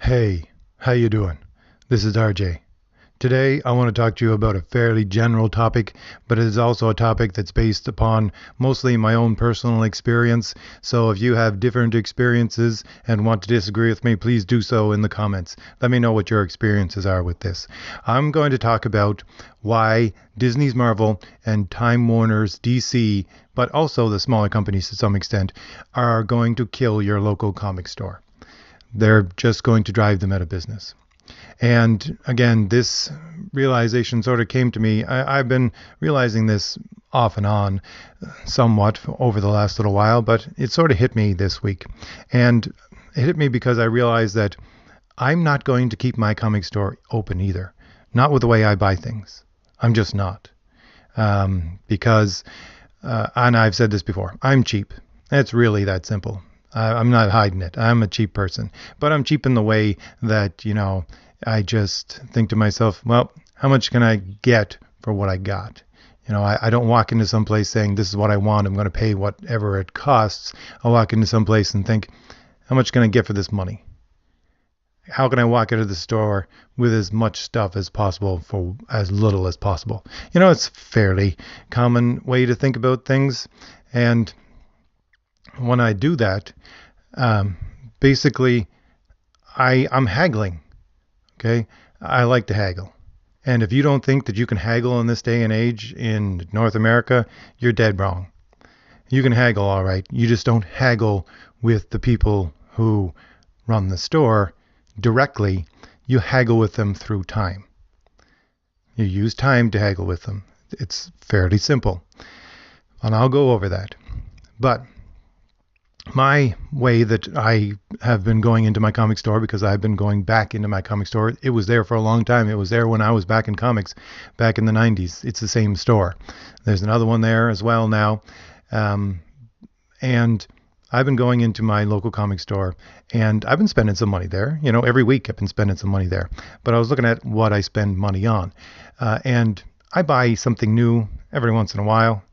Hey, how you doing? This is RJ. Today I want to talk to you about a fairly general topic, but it is also a topic that's based upon mostly my own personal experience. So if you have different experiences and want to disagree with me, please do so in the comments. Let me know what your experiences are with this. I'm going to talk about why Disney's Marvel and Time Warner's DC, but also the smaller companies to some extent, are going to kill your local comic store. They're just going to drive them out of business. And again, this realization sort of came to me. I've been realizing this off and on somewhat over the last little while, but it sort of hit me this week. And it hit me because I realized that I'm not going to keep my comic store open either. Not with the way I buy things. I'm just not. Because, and I've said this before, I'm cheap. It's really that simple. I'm not hiding it. I'm a cheap person. But I'm cheap in the way that, I just think to myself, well, how much can I get for what I got? I don't walk into some place saying, this is what I want. I'm going to pay whatever it costs. I'll walk into some place and think, how much can I get for this money? How can I walk into the store with as much stuff as possible for as little as possible? It's a fairly common way to think about things. And when I do that, basically, I'm haggling. Okay, I like to haggle. And if you don't think that you can haggle in this day and age in North America, you're dead wrong. You can haggle, all right. You just don't haggle with the people who run the store directly. You haggle with them through time. You use time to haggle with them. It's fairly simple. And I'll go over that. But my way that I have been going into my comic store, because I've been going back into my comic store, it was there for a long time. It was there when I was back in comics, back in the 90s. It's the same store. There's another one there as well now. And I've been going into my local comic store, and I've been spending some money there. Every week I've been spending some money there. But I was looking at what I spend money on. And I buy something new every once in a while.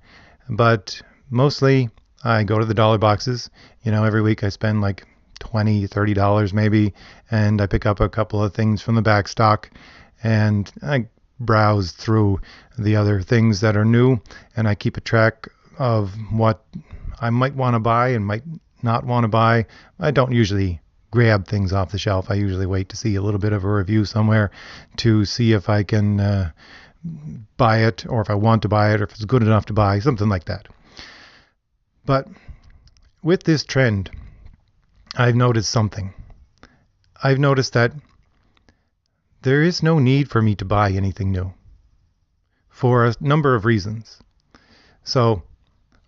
But mostly I go to the dollar boxes. Every week I spend like $20, $30 maybe, and I pick up a couple of things from the back stock, and I browse through the other things that are new, and I keep a track of what I might want to buy and might not want to buy. I don't usually grab things off the shelf. I usually wait to see a little bit of a review somewhere to see if I can buy it, or if I want to buy it, or if it's good enough to buy, something like that. But with this trend, I've noticed something. I've noticed that there is no need for me to buy anything new for a number of reasons. So,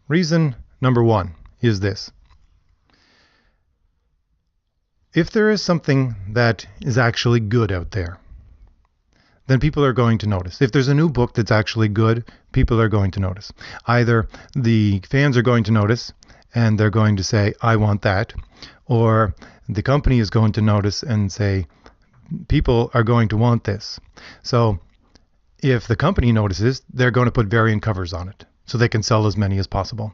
reason number one is this. If there is something that is actually good out there, then people are going to notice. If there's a new book that's actually good, people are going to notice. Either the fans are going to notice and they're going to say, I want that, or the company is going to notice and say, people are going to want this. So if the company notices, they're going to put variant covers on it so they can sell as many as possible.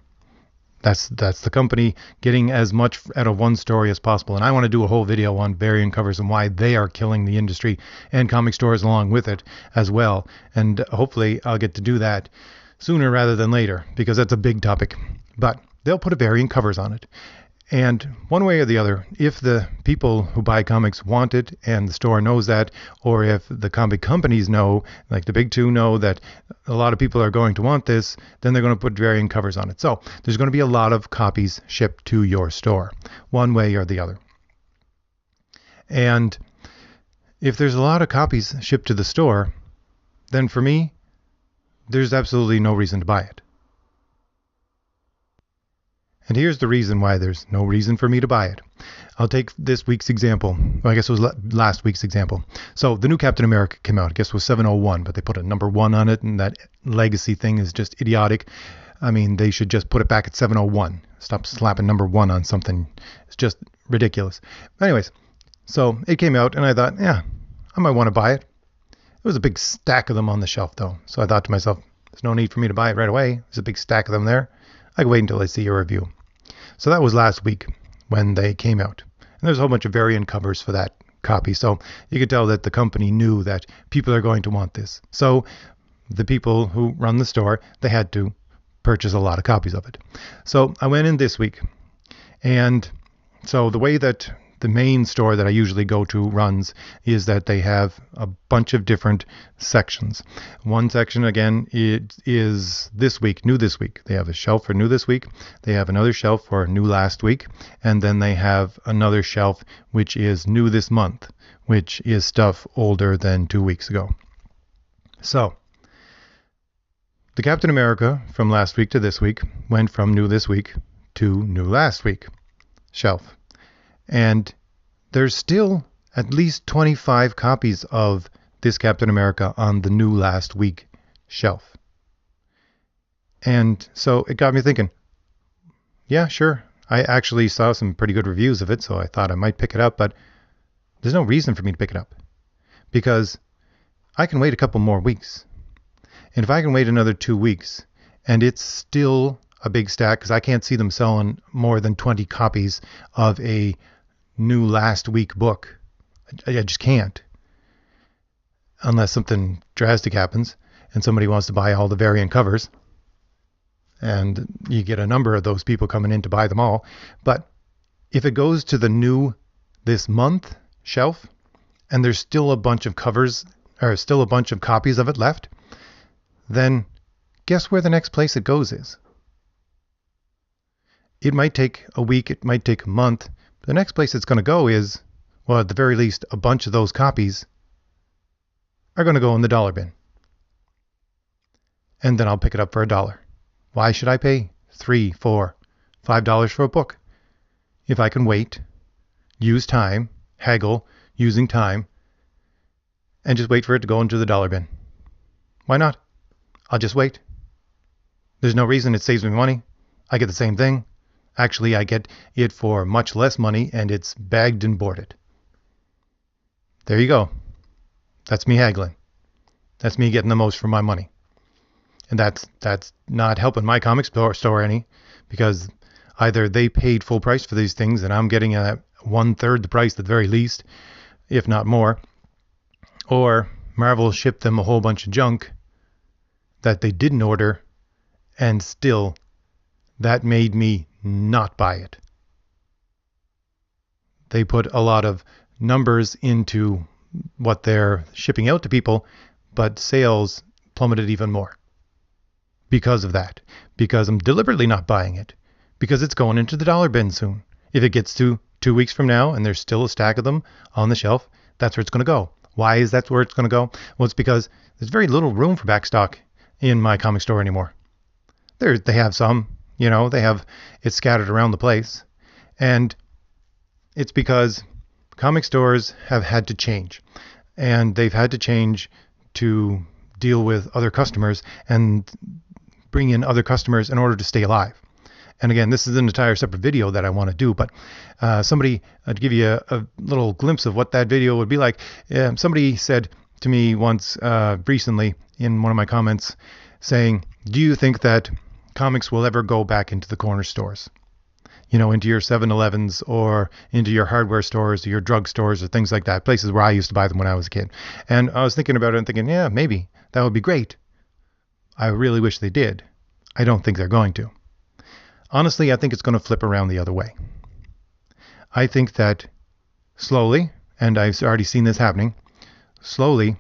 That's the company getting as much out of one story as possible. And I want to do a whole video on variant covers and why they are killing the industry and comic stores along with it as well. And hopefully I'll get to do that sooner rather than later, because that's a big topic. But they'll put a variant covers on it. And one way or the other, if the people who buy comics want it and the store knows that, or if the comic companies know, like the big two know that a lot of people are going to want this, then they're going to put variant covers on it. So there's going to be a lot of copies shipped to your store, one way or the other. And if there's a lot of copies shipped to the store, then for me, there's absolutely no reason to buy it. And here's the reason why there's no reason for me to buy it. I'll take this week's example. Well, I guess it was last week's example. So the new Captain America came out. I guess it was 701, but they put a number 1 on it, and that legacy thing is just idiotic. I mean, they should just put it back at 701. Stop slapping number 1 on something. It's just ridiculous. Anyways, so it came out, and I thought, yeah, I might want to buy it. There was a big stack of them on the shelf, though. So I thought to myself, there's no need for me to buy it right away. There's a big stack of them there. I can wait until I see a review. So that was last week when they came out. And there's a whole bunch of variant covers for that copy. So you could tell that the company knew that people are going to want this. So the people who run the store, they had to purchase a lot of copies of it. So I went in this week, and so the way that the main store that I usually go to runs is that they have a bunch of different sections. One section, again, it is this week, new this week. They have a shelf for new this week. They have another shelf for new last week. And then they have another shelf which is new this month, which is stuff older than 2 weeks ago. So the Captain America from last week to this week went from new this week to new last week shelf. And there's still at least 25 copies of this Captain America on the new last week shelf. And so it got me thinking, yeah, sure. I actually saw some pretty good reviews of it, so I thought I might pick it up, but there's no reason for me to pick it up because I can wait a couple more weeks. And if I can wait another 2 weeks and it's still a big stack, because I can't see them selling more than 20 copies of a new last week book. I just can't. Unless something drastic happens and somebody wants to buy all the variant covers. And you get a number of those people coming in to buy them all. But if it goes to the new this month shelf and there's still a bunch of covers or still a bunch of copies of it left, then guess where the next place it goes is? It might take a week, it might take a month. But the next place it's going to go is, well, at the very least, a bunch of those copies are going to go in the dollar bin. And then I'll pick it up for $1. Why should I pay $3, $4, $5 for a book if I can wait, use time, haggle using time, and just wait for it to go into the dollar bin? Why not? I'll just wait. There's no reason. It saves me money. I get the same thing. Actually, I get it for much less money, and it's bagged and boarded. There you go. That's me haggling. That's me getting the most for my money. And that's not helping my comic store any, because either they paid full price for these things, and I'm getting a 1/3 the price at the very least, if not more, or Marvel shipped them a whole bunch of junk that they didn't order, and still that made me not buy it. They put a lot of numbers into what they're shipping out to people, but sales plummeted even more because of that. Because I'm deliberately not buying it, because it's going into the dollar bin soon. If it gets to 2 weeks from now and there's still a stack of them on the shelf, that's where it's going to go. Why is that where it's going to go? Well, it's because there's very little room for backstock in my comic store anymore. They have some. They have it scattered around the place. And it's because comic stores have had to change. And they've had to change to deal with other customers and bring in other customers in order to stay alive. And again, this is an entire separate video that I want to do. But somebody, to give you a little glimpse of what that video would be like, somebody said to me once recently in one of my comments saying, do you think that comics will ever go back into the corner stores, into your 7-Elevens or into your hardware stores or your drug stores or things like that, places where I used to buy them when I was a kid? And I was thinking about it and thinking, yeah, maybe that would be great. I really wish they did. I don't think they're going to. Honestly, I think it's going to flip around the other way. I think that slowly, and I've already seen this happening, slowly,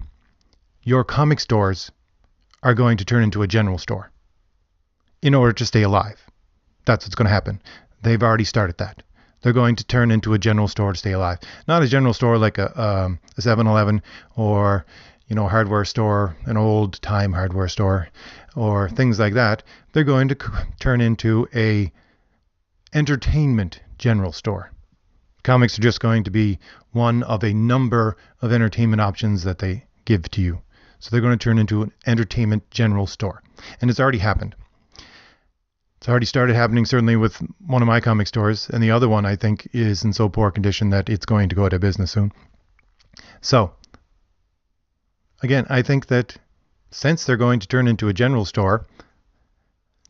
your comic stores are going to turn into a general store in order to stay alive. That's what's going to happen. They've already started that. They're going to turn into a general store to stay alive. Not a general store like a 7-Eleven or a hardware store, an old-time hardware store, or things like that. They're going to turn into a entertainment general store. Comics are just going to be one of a number of entertainment options that they give to you. So they're going to turn into an entertainment general store. And it's already happened. It's already started happening, certainly with one of my comic stores, and the other one, I think, is in so poor condition that it's going to go out of business soon. So, again, I think that since they're going to turn into a general store,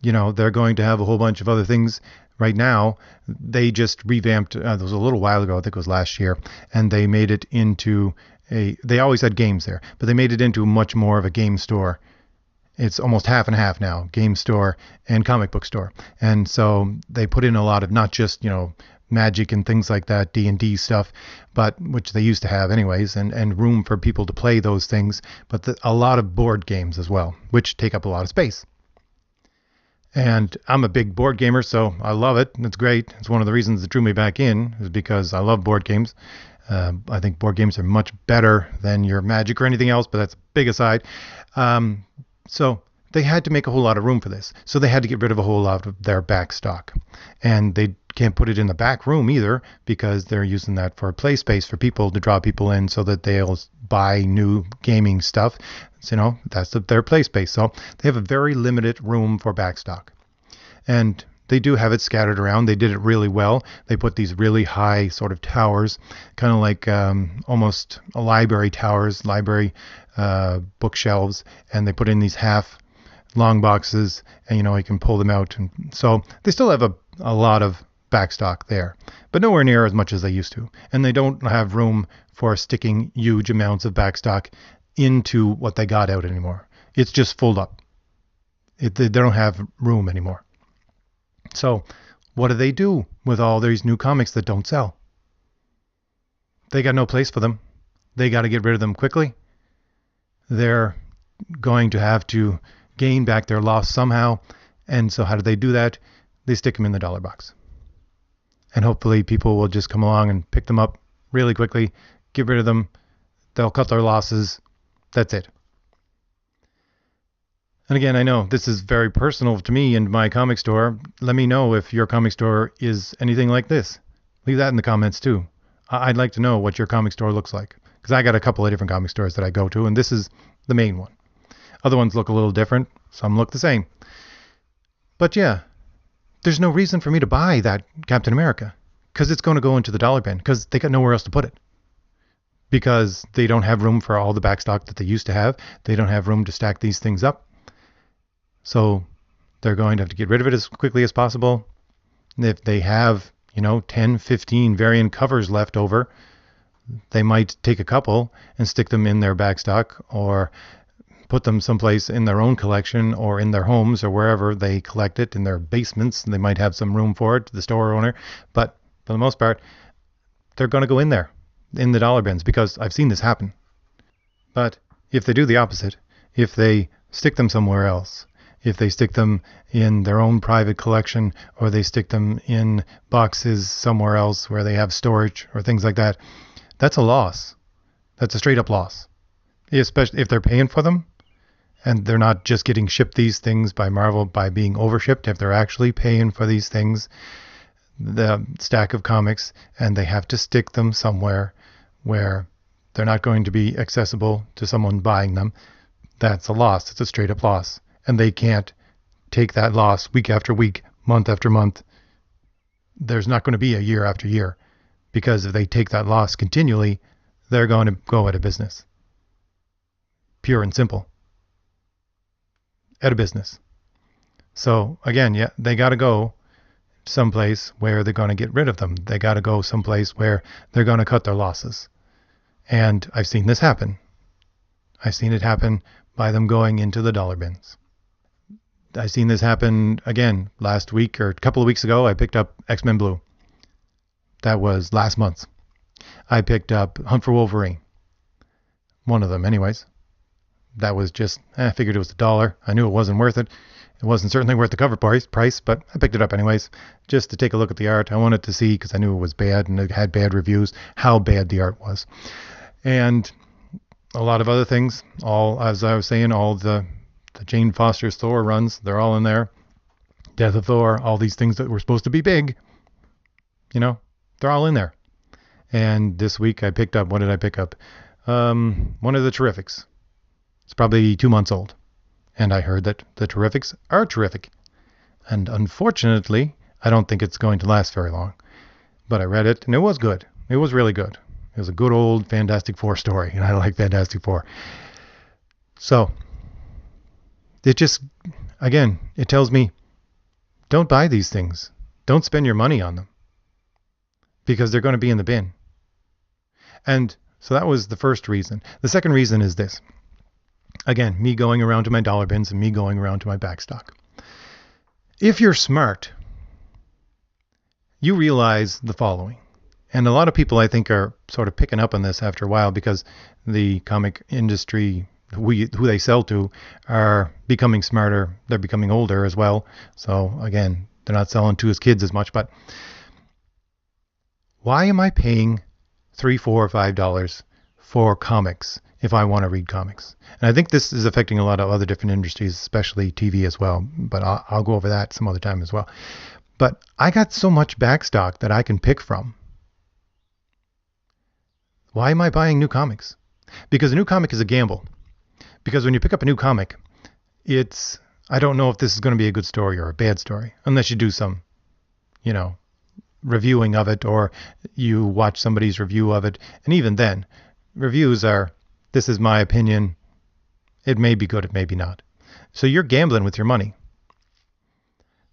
they're going to have a whole bunch of other things right now, they just revamped. It was a little while ago, I think it was last year, and they made it into they always had games there, but they made it into much more of a game store. It's almost half and half now, game store and comic book store. And so they put in a lot of not just, magic and things like that, D&D stuff, but which they used to have anyways, and room for people to play those things, but a lot of board games as well, which take up a lot of space. And I'm a big board gamer, so I love it. It's great. It's one of the reasons that drew me back in, is because I love board games. I think board games are much better than your Magic or anything else, but that's a big aside. So they had to make a whole lot of room for this. So they had to get rid of a whole lot of their back stock. And they can't put it in the back room either, because they're using that for play space for people to draw people in so that they'll buy new gaming stuff. So, that's their play space. So they have a very limited room for back stock. And they do have it scattered around. They did it really well. They put these really high sort of towers, kind of like almost library towers, library bookshelves, and they put in these half long boxes, and you can pull them out. And so they still have a lot of backstock there, but nowhere near as much as they used to. And they don't have room for sticking huge amounts of backstock into what they got out anymore. It's just full up. They don't have room anymore. So what do with all these new comics that don't sell? They got no place for them. They got to get rid of them quickly. They're going to have to gain back their loss somehow. And so how do they do that? They stick them in the dollar box. And hopefully people will just come along and pick them up really quickly, get rid of them. They'll cut their losses. That's it. And again, I know this is very personal to me and my comic store. Let me know if your comic store is anything like this. Leave that in the comments too. I'd like to know what your comic store looks like, because I got a couple of different comic stores that I go to, and this is the main one. Other ones look a little different. Some look the same. But yeah, there's no reason for me to buy that Captain America, because it's going to go into the dollar bin, because they got nowhere else to put it. Because they don't have room for all the backstock that they used to have. They don't have room to stack these things up. So they're going to have to get rid of it as quickly as possible. If they have, 10, 15 variant covers left over, they might take a couple and stick them in their backstock, or put them someplace in their own collection or in their homes or wherever they collect it, in their basements. They might have some room for it, the store owner. But for the most part, they're going to go in there, in the dollar bins, because I've seen this happen. But if they do the opposite, if they stick them somewhere else, if they stick them in their own private collection, or they stick them in boxes somewhere else where they have storage or things like that, that's a loss. That's a straight up loss. Especially if they're paying for them and they're not just getting shipped these things by Marvel by being overshipped. If they're actually paying for these things, the stack of comics, and they have to stick them somewhere where they're not going to be accessible to someone buying them, that's a loss. It's a straight up loss. And they can't take that loss week after week, month after month. There's not going to be a year after year, because if they take that loss continually, they're going to go out of business. Pure and simple. Out of business. So again, yeah, they got to go someplace where they're going to get rid of them. They got to go someplace where they're going to cut their losses. And I've seen this happen. I've seen it happen by them going into the dollar bins. I've seen this happen again last week, or a couple of weeks ago. I picked up X-Men Blue. That was last month. I picked up Hunt for Wolverine. One of them anyways. That was just, I figured it was $1. I knew it wasn't worth it. It wasn't certainly worth the cover price, but I picked it up anyways, just to take a look at the art. I wanted to see, because I knew it was bad and it had bad reviews, how bad the art was. And a lot of other things, as I was saying, all the Jane Foster's Thor runs, they're all in there. Death of Thor, all these things that were supposed to be big, they're all in there. And this week I picked up, what did I pick up? One of the Terrifics. It's probably 2 months old. And I heard that the Terrifics are terrific. And unfortunately, I don't think it's going to last very long. But I read it, and it was good. It was really good. It was a good old Fantastic Four story, and I like Fantastic Four. So, it just, again, it tells me, don't buy these things. Don't spend your money on them because they're going to be in the bin. And so that was the first reason. The second reason is this. Again, me going around to my dollar bins and me going around to my backstock. If you're smart, you realize the following. And a lot of people, I think, are sort of picking up on this after a while because the comic industry, who they sell to, are becoming smarter. They're becoming older as well. So again, they're not selling to his kids as much. But why am I paying $3, $4, or $5 for comics if I want to read comics? And I think this is affecting a lot of other different industries, especially TV as well. But I'll go over that some other time as well. But I got so much backstock that I can pick from. Why am I buying new comics? Because a new comic is a gamble. Because when you pick up a new comic, I don't know if this is going to be a good story or a bad story, unless you do some, reviewing of it, or you watch somebody's review of it. And even then, reviews are, this is my opinion. It may be good, it may be not. So you're gambling with your money.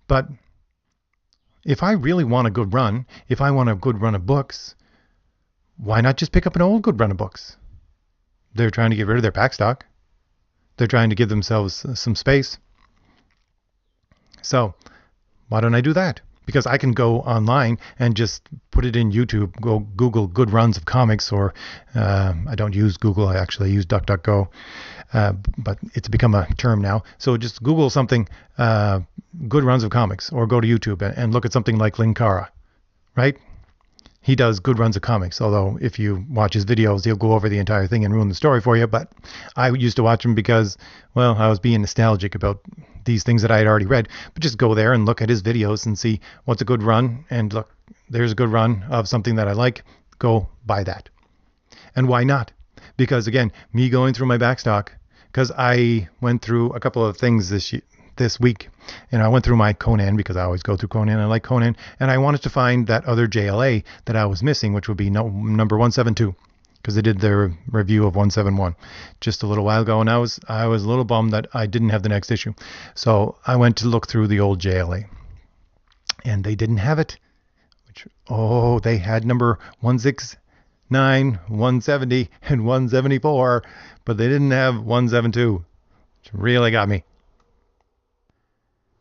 But if I really want a good run, if I want a good run of books, why not just pick up an old good run of books? They're trying to get rid of their backstock. They're trying to give themselves some space. So why don't I do that? Because I can go online and just put it in YouTube, go Google good runs of comics, or I don't use Google, I actually use DuckDuckGo, but it's become a term now. So just Google something, good runs of comics, or go to YouTube and look at something like Linkara, right? He does good runs of comics, although if you watch his videos, he'll go over the entire thing and ruin the story for you. But I used to watch him because, well, I was being nostalgic about these things that I had already read. But just go there and look at his videos and see what's a good run. And look, there's a good run of something that I like. Go buy that. And why not? Because, again, me going through my backstock, because I went through a couple of things this week. And I went through my Conan because I always go through Conan. I like Conan. And I wanted to find that other JLA that I was missing, which would be number 172, because they did their review of 171 just a little while ago. And I was a little bummed that I didn't have the next issue. So I went to look through the old JLA. And they didn't have it. They had number 169, 170, and 174. But they didn't have 172, which really got me.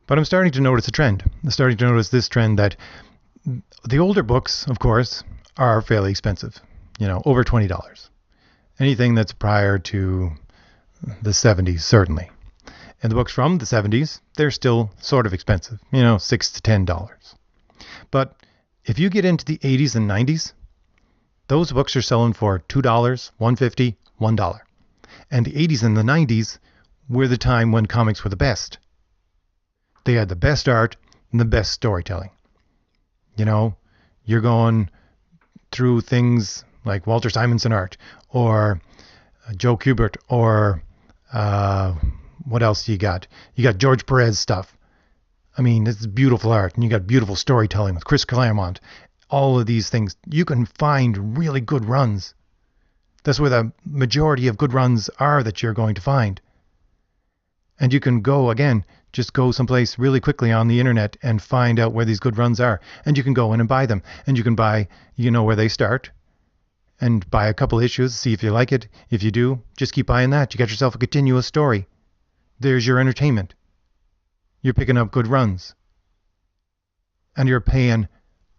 But I'm starting to notice a trend. I'm starting to notice this trend that the older books, of course, are fairly expensive. Over $20. Anything that's prior to the 70s, certainly. And the books from the 70s, they're still sort of expensive. $6 to $10. But if you get into the 80s and 90s, those books are selling for $2, $1.50, $1. And the 80s and the 90s were the time when comics were the best. They had the best art and the best storytelling. You're going through things like Walter Simonson art, or Joe Kubert, or what else you got? You got George Perez stuff. I mean, it's beautiful art, and you got beautiful storytelling with Chris Claremont. All of these things, you can find really good runs. That's where the majority of good runs are that you're going to find. And you can go, again, just go someplace really quickly on the internet and find out where these good runs are. And you can go in and buy them. And you can buy, where they start. And buy a couple issues, see if you like it. If you do, just keep buying that. You got yourself a continuous story. There's your entertainment. You're picking up good runs. And you're paying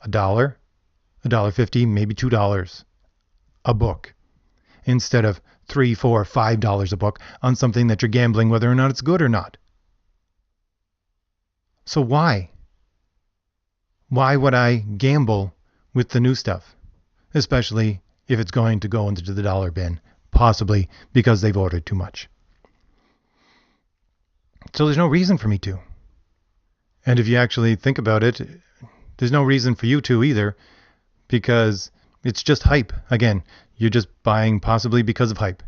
$1, $1.50, maybe $2 a book, instead of $3, $4, $5 a book on something that you're gambling whether or not it's good or not. So why? Why would I gamble with the new stuff? Especially if it's going to go into the dollar bin, possibly because they've ordered too much. So there's no reason for me to. And if you actually think about it, there's no reason for you to either, because it's just hype. Again, you're just buying possibly because of hype.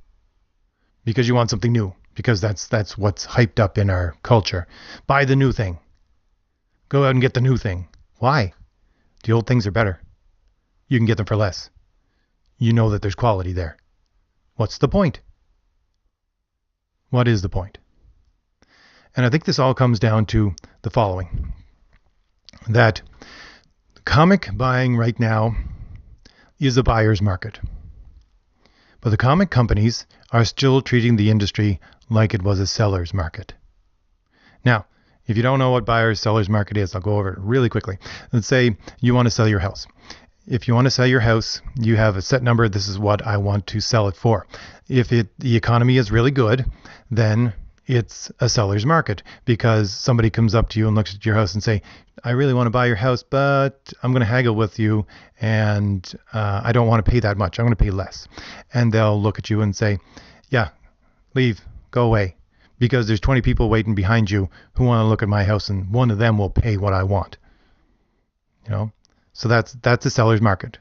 Because you want something new. Because that's what's hyped up in our culture. Buy the new thing. Go out and get the new thing. Why? The old things are better. You can get them for less. You know that there's quality there. What's the point? What is the point? And I think this all comes down to the following. that comic buying right now is a buyer's market. But the comic companies are still treating the industry like it was a seller's market. Now, if you don't know what buyer's seller's market is, I'll go over it really quickly. Let's say you want to sell your house. If you want to sell your house, you have a set number. This is what I want to sell it for. If the economy is really good, then it's a seller's market, because somebody comes up to you and looks at your house and say, I really want to buy your house, but I'm going to haggle with you, and I don't want to pay that much. I'm going to pay less. And they'll look at you and say, yeah, leave, go away, because there's 20 people waiting behind you who want to look at my house, and one of them will pay what I want. So that's a seller's market.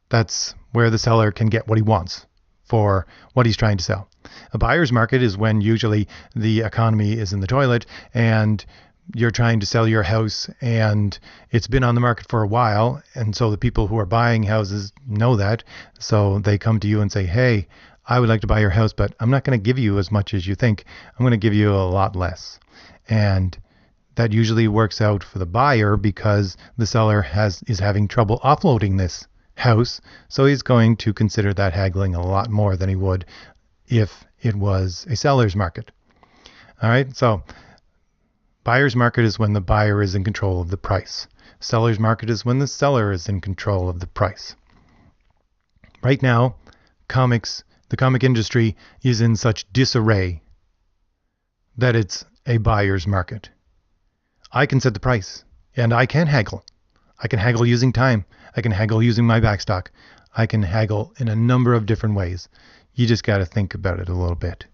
That's where the seller can get what he wants for what he's trying to sell. A buyer's market is when usually the economy is in the toilet and you're trying to sell your house and it's been on the market for a while. And so the people who are buying houses know that. So they come to you and say, hey, I would like to buy your house, but I'm not going to give you as much as you think. I'm going to give you a lot less. And that usually works out for the buyer because the seller is having trouble offloading this house. So he's going to consider that haggling a lot more than he would if it was a seller's market. All right. So buyer's market is when the buyer is in control of the price. Seller's market is when the seller is in control of the price. Right now, the comic industry is in such disarray that it's a buyer's market. I can set the price, and I can haggle. I can haggle using time. I can haggle using my backstock. I can haggle in a number of different ways. You just got to think about it a little bit.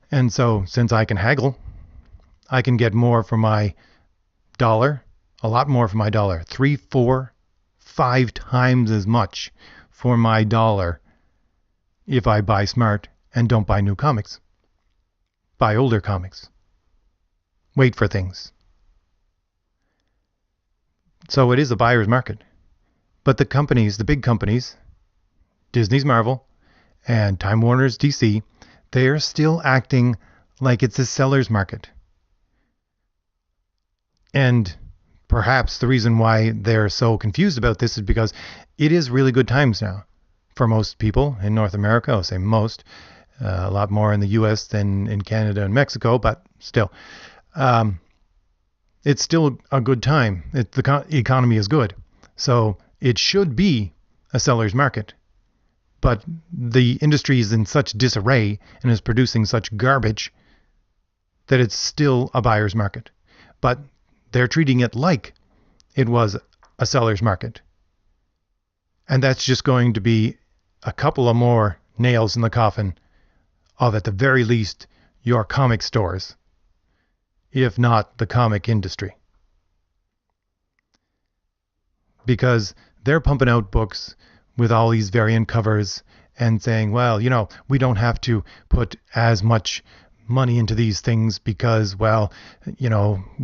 And so, since I can haggle, I can get more for my dollar, a lot more for my dollar, 3, 4, 5 times as much for my dollar if I buy smart and don't buy new comics. Buy older comics. Wait for things. So it is a buyer's market. But the companies, the big companies, Disney's Marvel and Time Warner's DC, they are still acting like it's a seller's market. And perhaps the reason why they're so confused about this is because it is really good times now for most people in North America. I'll say most, a lot more in the US than in Canada and Mexico, but still. It's still a good time. The economy is good. So it should be a seller's market. But the industry is in such disarray and is producing such garbage that it's still a buyer's market. But they're treating it like it was a seller's market. And that's just going to be a couple of more nails in the coffin of, at the very least, your comic stores, if not the comic industry. Because they're pumping out books with all these variant covers and saying, well, we don't have to put as much money into these things because, well,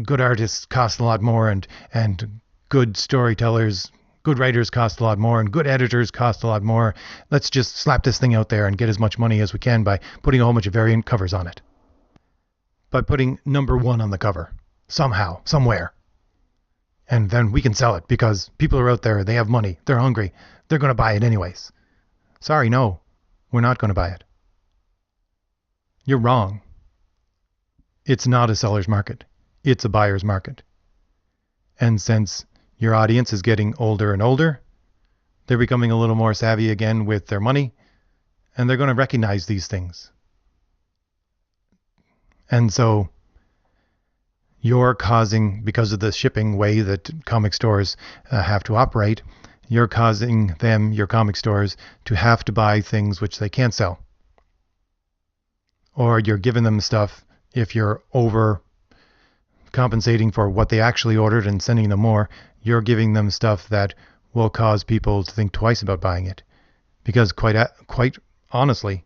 good artists cost a lot more and good storytellers, good writers cost a lot more and good editors cost a lot more. Let's just slap this thing out there and get as much money as we can by putting a whole bunch of variant covers on it. By putting number 1 on the cover, somehow, somewhere. And then we can sell it because people are out there, they have money, they're hungry, they're going to buy it anyways. Sorry, no, we're not going to buy it. You're wrong. It's not a seller's market. It's a buyer's market. And since your audience is getting older and older, they're becoming a little more savvy again with their money, and they're going to recognize these things. And so you're causing, because of the shipping way that comic stores have to operate, you're causing them, your comic stores, to have to buy things which they can't sell. Or you're giving them stuff, if you're over compensating for what they actually ordered and sending them more, you're giving them stuff that will cause people to think twice about buying it. Because quite honestly,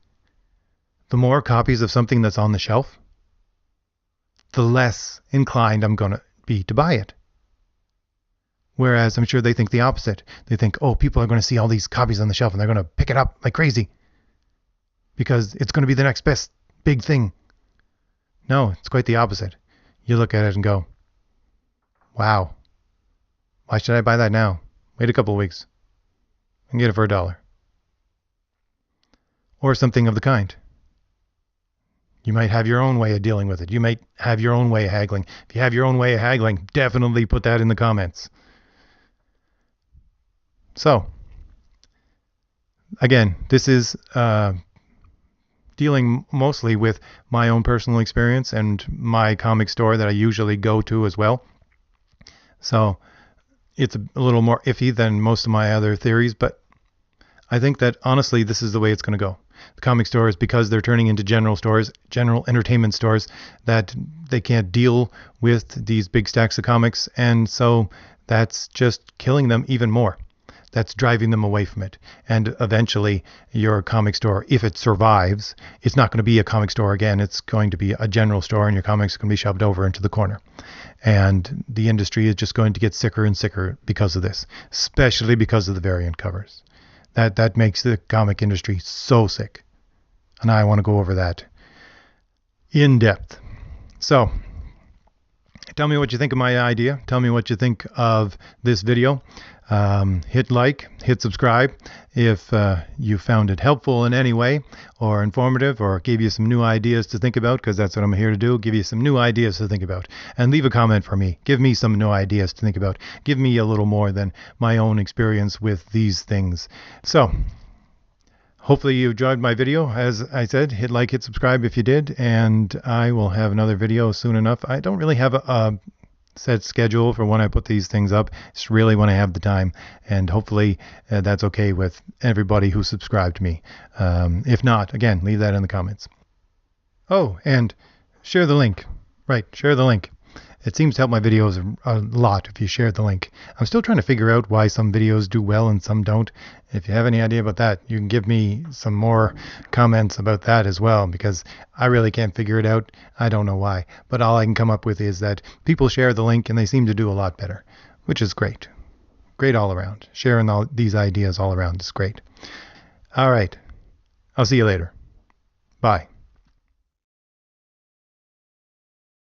the more copies of something that's on the shelf, the less inclined I'm going to be to buy it. Whereas I'm sure they think the opposite. They think, oh, people are going to see all these copies on the shelf and they're going to pick it up like crazy because it's going to be the next best big thing. No, it's quite the opposite. You look at it and go, Wow. Why should I buy that now? Wait a couple of weeks and get it for $1. Or something of the kind. You might have your own way of dealing with it. You might have your own way of haggling. If you have your own way of haggling, definitely put that in the comments. So, again, this is dealing mostly with my own personal experience and my comic store that I usually go to as well. So, it's a little more iffy than most of my other theories, but I think that honestly, this is the way it's going to go. The comic stores, because they're turning into general stores, general entertainment stores, that they can't deal with these big stacks of comics, and so that's just killing them even more. That's driving them away from it. And eventually, your comic store, if it survives, it's not going to be a comic store again. It's going to be a general store, and your comics are going to be shoved over into the corner. And the industry is just going to get sicker and sicker because of this, especially because of the variant covers. That makes the comic industry so sick. And I want to go over that in depth. So, tell me what you think of my idea. Tell me what you think of this video. Hit like, hit subscribe if you found it helpful in any way or informative or gave you some new ideas to think about, because that's what I'm here to do, give you some new ideas to think about. And leave a comment for me. Give me some new ideas to think about. Give me a little more than my own experience with these things. So, hopefully you enjoyed my video. As I said, hit like, hit subscribe if you did, and I will have another video soon enough. I don't really have a set schedule for when I put these things up. It's really when I have the time, and hopefully that's okay with everybody who subscribed to me. If not, again, leave that in the comments. Oh, and share the link. Right, share the link. It seems to help my videos a lot if you share the link. I'm still trying to figure out why some videos do well and some don't. If you have any idea about that, you can give me some more comments about that as well, because I really can't figure it out. I don't know why. But all I can come up with is that people share the link and they seem to do a lot better, which is great. Great all around. Sharing all these ideas all around is great. All right. I'll see you later. Bye.